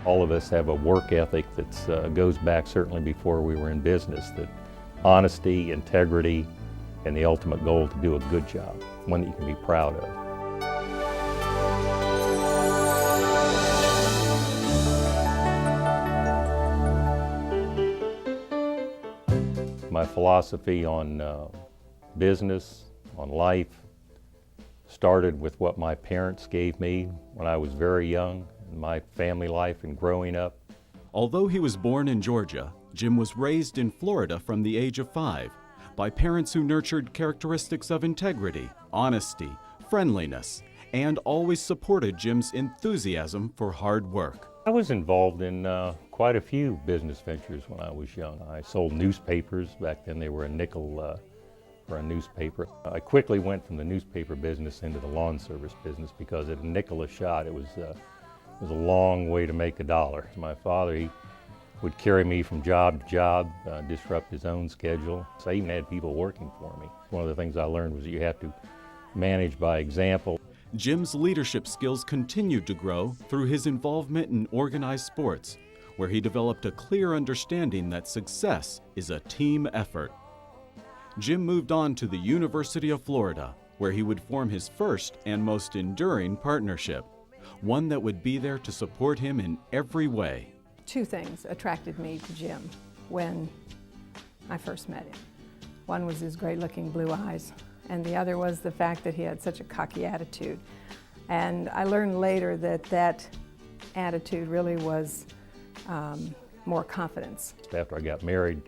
All of us have a work ethic that goes back certainly before we were in business, that honesty, integrity, and the ultimate goal to do a good job, one that you can be proud of. My philosophy on business, on life, started with what my parents gave me when I was very young, in my family life and growing up. Although he was born in Georgia, Jim was raised in Florida from the age of 5 by parents who nurtured characteristics of integrity, honesty, friendliness, and always supported Jim's enthusiasm for hard work. I was involved in quite a few business ventures when I was young. I sold newspapers. Back then they were a nickel for a newspaper. I quickly went from the newspaper business into the lawn service business because at a nickel a shot, it was a long way to make a dollar. My father, he would carry me from job to job, disrupt his own schedule. So I even had people working for me. One of the things I learned was that you have to manage by example. Jim's leadership skills continued to grow through his involvement in organized sports, where he developed a clear understanding that success is a team effort. Jim moved on to the University of Florida, where he would form his first and most enduring partnership, one that would be there to support him in every way. Two things attracted me to Jim when I first met him. One was his great-looking blue eyes, and the other was the fact that he had such a cocky attitude. And I learned later that that attitude really was more confidence. After I got married,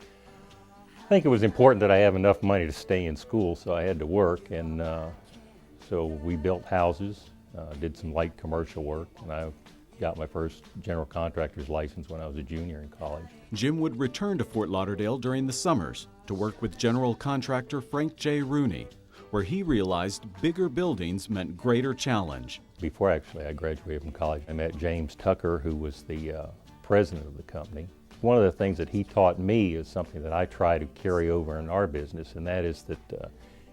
I think it was important that I have enough money to stay in school, so I had to work, and so we built houses, did some light commercial work, and I got my first general contractor's license when I was a junior in college. Jim would return to Fort Lauderdale during the summers to work with general contractor Frank J. Rooney, where he realized bigger buildings meant greater challenge. Before actually I graduated from college, I met James Tucker, who was the president of the company. One of the things that he taught me is something that I try to carry over in our business, and that is that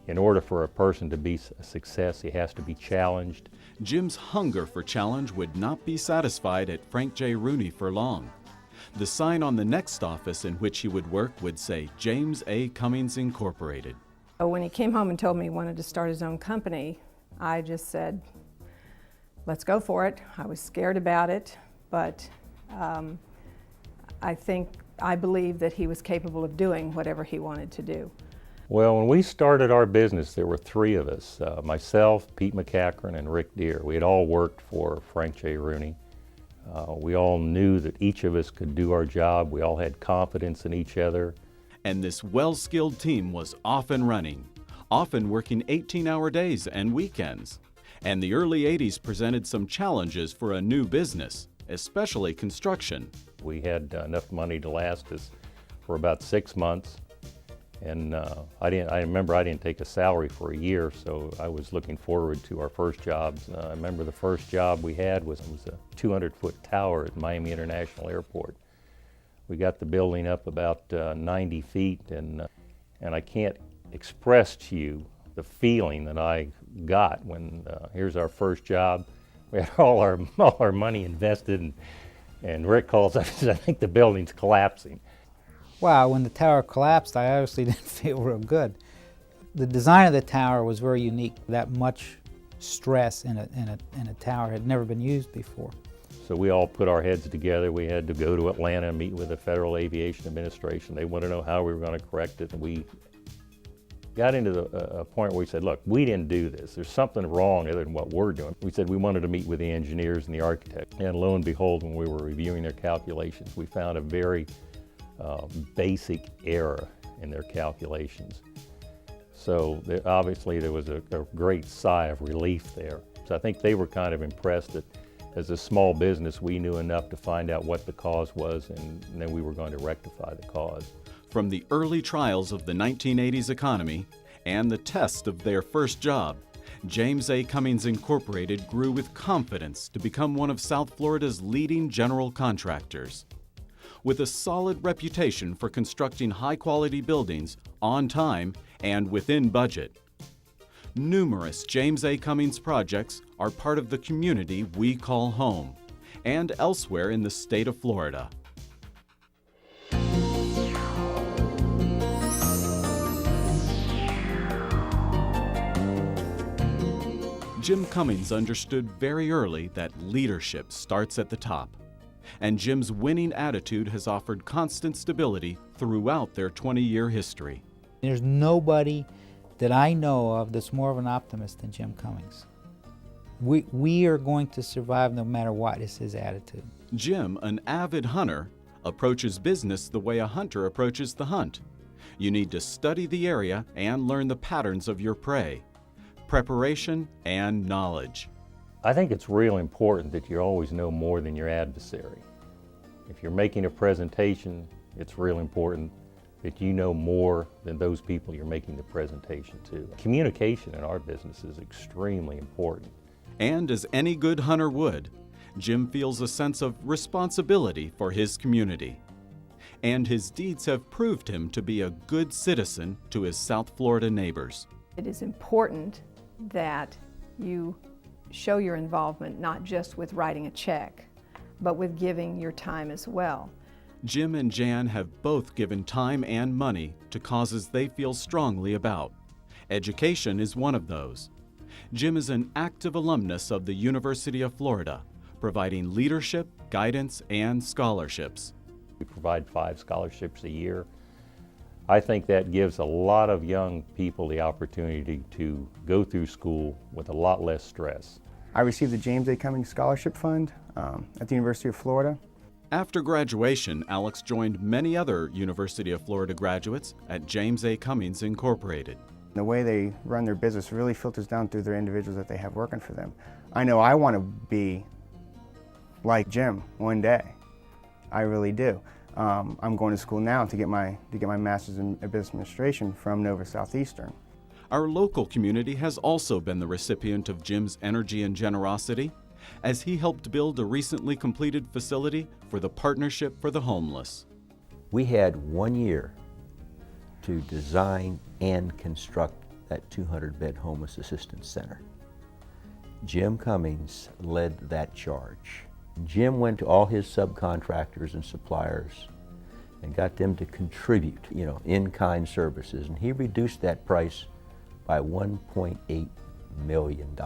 in order for a person to be a success, he has to be challenged. Jim's hunger for challenge would not be satisfied at Frank J. Rooney for long. The sign on the next office in which he would work would say James A. Cummings Incorporated. When he came home and told me he wanted to start his own company, I just said, let's go for it. I was scared about it, but I believe that he was capable of doing whatever he wanted to do. Well, when we started our business, there were 3 of us, myself, Pete McCachran, and Rick Deere. We had all worked for Frank J. Rooney. We all knew that each of us could do our job. We all had confidence in each other. And this well-skilled team was off and running, often working 18-hour days and weekends. And the early 80s presented some challenges for a new business, especially construction. We had enough money to last us for about 6 months. And I remember I didn't take a salary for a year, so I was looking forward to our first jobs. I remember the first job we had was a 200-foot tower at Miami International Airport. We got the building up about 90 feet, and I can't express to you the feeling that I got when here's our first job. We had all our money invested, and Rick calls up and says, I think the building's collapsing. Wow, when the tower collapsed, I obviously didn't feel real good. The design of the tower was very unique. That much stress in a tower had never been used before. So we all put our heads together. We had to go to Atlanta and meet with the Federal Aviation Administration. They wanted to know how we were going to correct it. And we got into a point where we said, look, we didn't do this. There's something wrong other than what we're doing. We said we wanted to meet with the engineers and the architects. And lo and behold, when we were reviewing their calculations, we found a very basic error in their calculations. So obviously there was a great sigh of relief there. So I think they were kind of impressed that as a small business we knew enough to find out what the cause was, and then we were going to rectify the cause. From the early trials of the 1980s economy and the test of their first job, James A. Cummings Incorporated grew with confidence to become one of South Florida's leading general contractors. With a solid reputation for constructing high-quality buildings on time and within budget, numerous James A. Cummings projects are part of the community we call home, and elsewhere in the state of Florida. Jim Cummings understood very early that leadership starts at the top, and Jim's winning attitude has offered constant stability throughout their 20-year history. There's nobody that I know of that's more of an optimist than Jim Cummings. We are going to survive no matter what is his attitude. Jim, an avid hunter, approaches business the way a hunter approaches the hunt. You need to study the area and learn the patterns of your prey. Preparation and knowledge. I think it's real important that you always know more than your adversary. If you're making a presentation, it's real important that you know more than those people you're making the presentation to. Communication in our business is extremely important. And as any good hunter would, Jim feels a sense of responsibility for his community. And his deeds have proved him to be a good citizen to his South Florida neighbors. It is important that you show your involvement not just with writing a check, but with giving your time as well. Jim and Jan have both given time and money to causes they feel strongly about. Education is one of those. Jim is an active alumnus of the University of Florida, providing leadership, guidance, and scholarships. We provide 5 scholarships a year. I think that gives a lot of young people the opportunity to go through school with a lot less stress. I received the James A. Cummings Scholarship Fund at the University of Florida. After graduation, Alex joined many other University of Florida graduates at James A. Cummings Incorporated. The way they run their business really filters down through their individuals that they have working for them. I know I want to be like Jim one day. I really do. I'm going to school now to get my master's in business administration from Nova Southeastern. Our local community has also been the recipient of Jim's energy and generosity, as he helped build a recently completed facility for the Partnership for the Homeless. We had 1 year to design and construct that 200-bed homeless assistance center. Jim Cummings led that charge. Jim went to all his subcontractors and suppliers and got them to contribute, in-kind services, and he reduced that price by $1.8 million.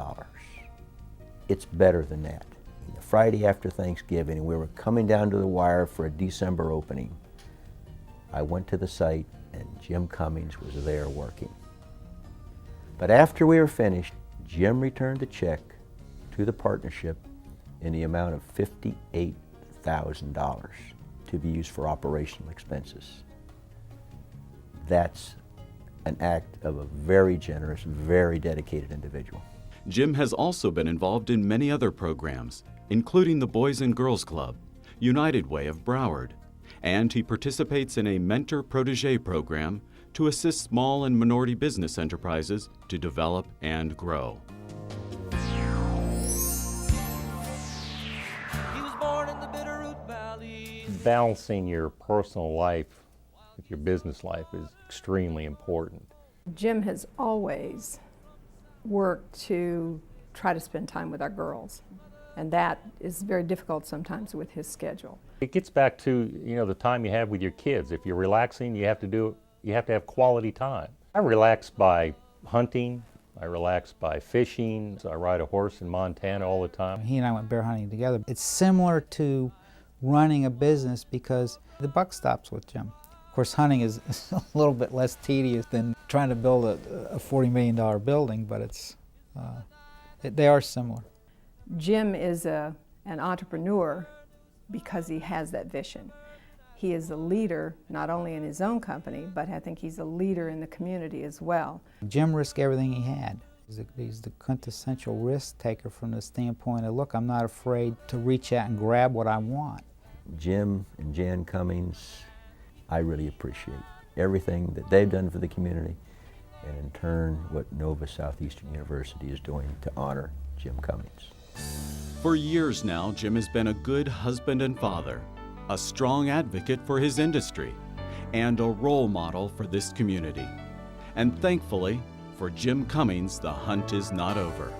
It's better than that. The Friday after Thanksgiving, we were coming down to the wire for a December opening. I went to the site and Jim Cummings was there working. But after we were finished, Jim returned the check to the partnership in the amount of $58,000 to be used for operational expenses. That's an act of a very generous, very dedicated individual. Jim has also been involved in many other programs, including the Boys and Girls Club, United Way of Broward, and he participates in a mentor-protege program to assist small and minority business enterprises to develop and grow. Balancing your personal life with your business life is extremely important. Jim has always worked to try to spend time with our girls, and that is very difficult sometimes with his schedule. It gets back to the time you have with your kids. If you're relaxing, you have to have quality time. I relax by hunting. I relax by fishing. I ride a horse in Montana all the time. He and I went bear hunting together. It's similar to running a business because the buck stops with Jim. Of course, hunting is a little bit less tedious than trying to build a $40 million building, but they are similar. Jim is an entrepreneur because he has that vision. He is a leader not only in his own company, but I think he's a leader in the community as well. Jim risked everything he had. He's the quintessential risk taker from the standpoint of, look, I'm not afraid to reach out and grab what I want. Jim and Jan Cummings, I really appreciate everything that they've done for the community, and in turn what Nova Southeastern University is doing to honor Jim Cummings. For years now, Jim has been a good husband and father, a strong advocate for his industry, and a role model for this community. And thankfully, for Jim Cummings, the hunt is not over.